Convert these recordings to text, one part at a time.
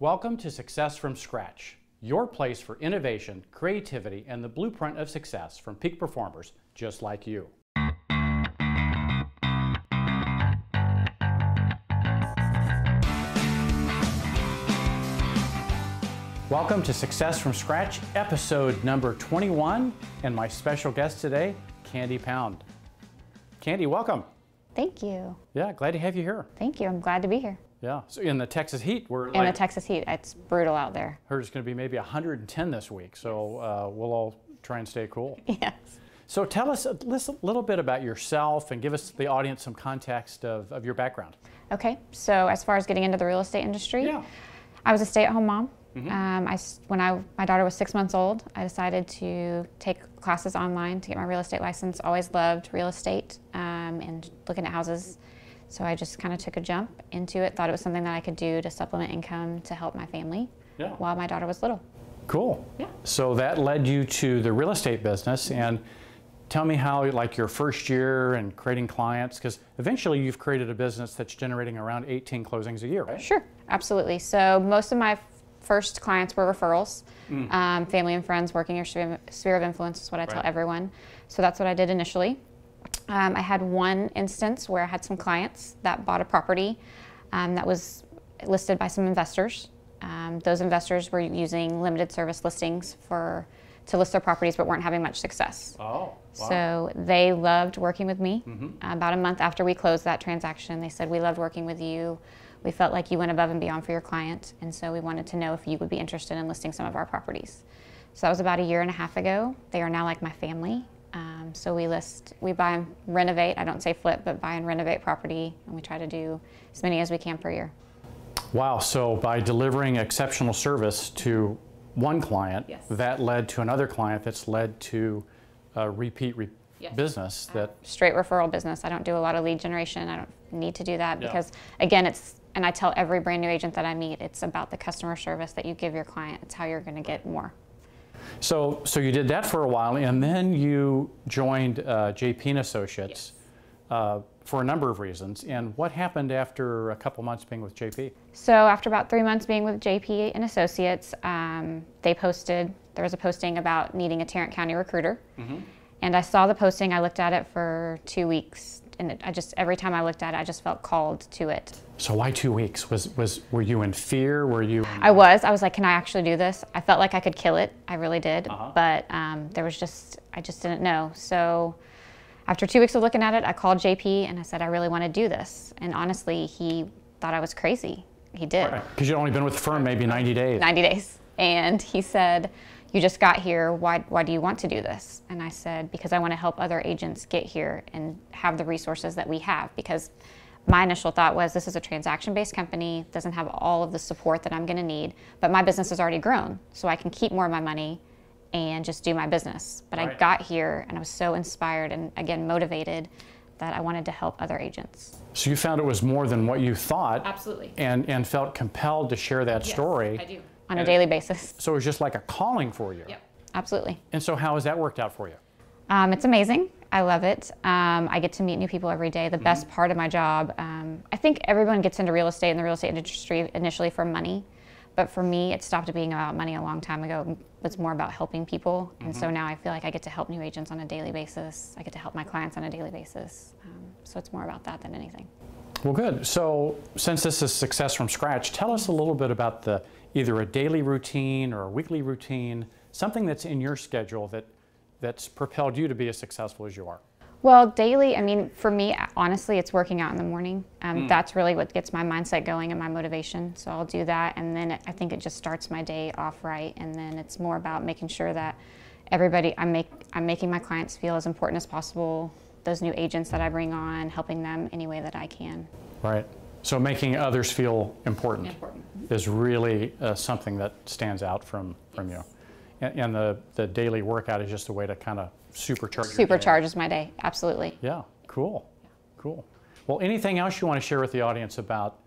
Welcome to Success from Scratch, your place for innovation, creativity, and the blueprint of success from peak performers just like you. Welcome to Success from Scratch, episode number 21, and my special guest today, Kandi Pound. Kandi, welcome. Thank you. Yeah, glad to have you here. Thank you. I'm glad to be here. Yeah, so in the Texas heat, in the Texas heat, it's brutal out there. Heard it's going to be maybe 110 this week, so we'll all try and stay cool. Yes. So tell us a little bit about yourself and give us the audience some context of your background. Okay, so as far as getting into the real estate industry, I was a stay-at-home mom. Mm-hmm. When my daughter was 6 months old, I decided to take classes online to get my real estate license. Always loved real estate and looking at houses. So I just kind of took a jump into it, thought it was something that I could do to supplement income to help my family while my daughter was little. Cool. Yeah. So that led you to the real estate business, and tell me how, like, your first year and creating clients, because eventually you've created a business that's generating around 18 closings a year, right? Sure, absolutely. So most of my first clients were referrals, family and friends working your sphere of influence is what I tell everyone. So that's what I did initially. I had one instance where I had some clients that bought a property that was listed by some investors. Those investors were using limited service listings to list their properties but weren't having much success. Oh, wow. So they loved working with me. About a month after we closed that transaction, they said, "We loved working with you. We felt like you went above and beyond for your client, and so we wanted to know if you would be interested in listing some of our properties." So that was about 1.5 years ago. They are now like my family. So we buy and renovate, I don't say flip, but buy and renovate property, and we try to do as many as we can per year. Wow, so by delivering exceptional service to one client, that led to another client that's led to a repeat business. Straight referral business. I don't do a lot of lead generation. I don't need to do that because, again, and I tell every brand new agent that I meet, it's about the customer service that you give your client. It's how you're going to get more. So you did that for a while, and then you joined JP Associates for a number of reasons. And what happened after a couple months being with JP? So after about 3 months being with JP Associates, there was a posting about needing a Tarrant County recruiter. And I saw the posting, I looked at it for 2 weeks, and every time I looked at it, I just felt called to it. So why 2 weeks? Were you in fear? Were you? I was like, can I actually do this? I felt like I could kill it. I really did. But I just didn't know. So after 2 weeks of looking at it, I called JP and I said, I really want to do this. And honestly, he thought I was crazy. He did. Because you'd only been with the firm maybe 90 days. 90 days. And he said, "You just got here, why do you want to do this?" And I said, "Because I want to help other agents get here and have the resources that we have." Because my initial thought was, this is a transaction-based company, doesn't have all of the support that I'm going to need, but my business has already grown, so I can keep more of my money and just do my business. But I got here and I was so inspired and, again, motivated that I wanted to help other agents. So you found it was more than what you thought. Absolutely. And felt compelled to share that story. I do. On a daily basis. So it was just like a calling for you. Yep, absolutely. And so how has that worked out for you? It's amazing. I love it. I get to meet new people every day. The best part of my job, I think everyone gets into real estate and the real estate industry initially for money. But for me, it stopped being about money a long time ago. It's more about helping people. And so now I feel like I get to help new agents on a daily basis. I get to help my clients on a daily basis. So it's more about that than anything. Well, good. So since this is Success from Scratch, tell us a little bit about either a daily routine or a weekly routine, something that's in your schedule that's propelled you to be as successful as you are. Well, daily, I mean, for me, honestly, it's working out in the morning. That's really what gets my mindset going and my motivation. So I'll do that, and then I think it just starts my day off right. And then it's more about making sure that I'm making my clients feel as important as possible. Those new agents that I bring on, helping them any way that I can. Right. So making others feel important is really something that stands out from you. And the daily workout is just a way to kind of supercharges my day. Absolutely. Yeah, cool. Cool. Well, anything else you want to share with the audience about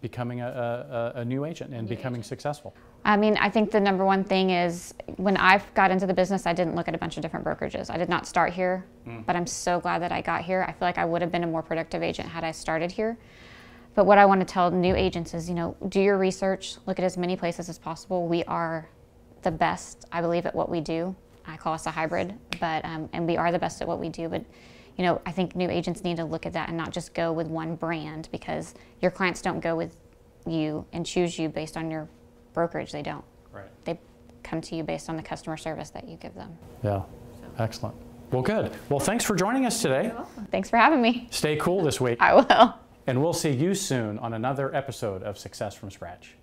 becoming a new agent and becoming successful? I mean, I think the number one thing is when I got into the business, I didn't look at a bunch of different brokerages. I did not start here, but I'm so glad that I got here. I feel like I would have been a more productive agent had I started here. But what I want to tell new agents is, do your research, look at as many places as possible. We are the best, I believe, at what we do. I call us a hybrid, but and we are the best at what we do. But I think new agents need to look at that and not just go with one brand, because your clients don't go with you and choose you based on your brokerage. They don't. Right. They come to you based on the customer service that you give them. Yeah. Excellent. Well, good. Well, thanks for joining us today. You're welcome. Thanks for having me. Stay cool this week. I will. And we'll see you soon on another episode of Success from Scratch.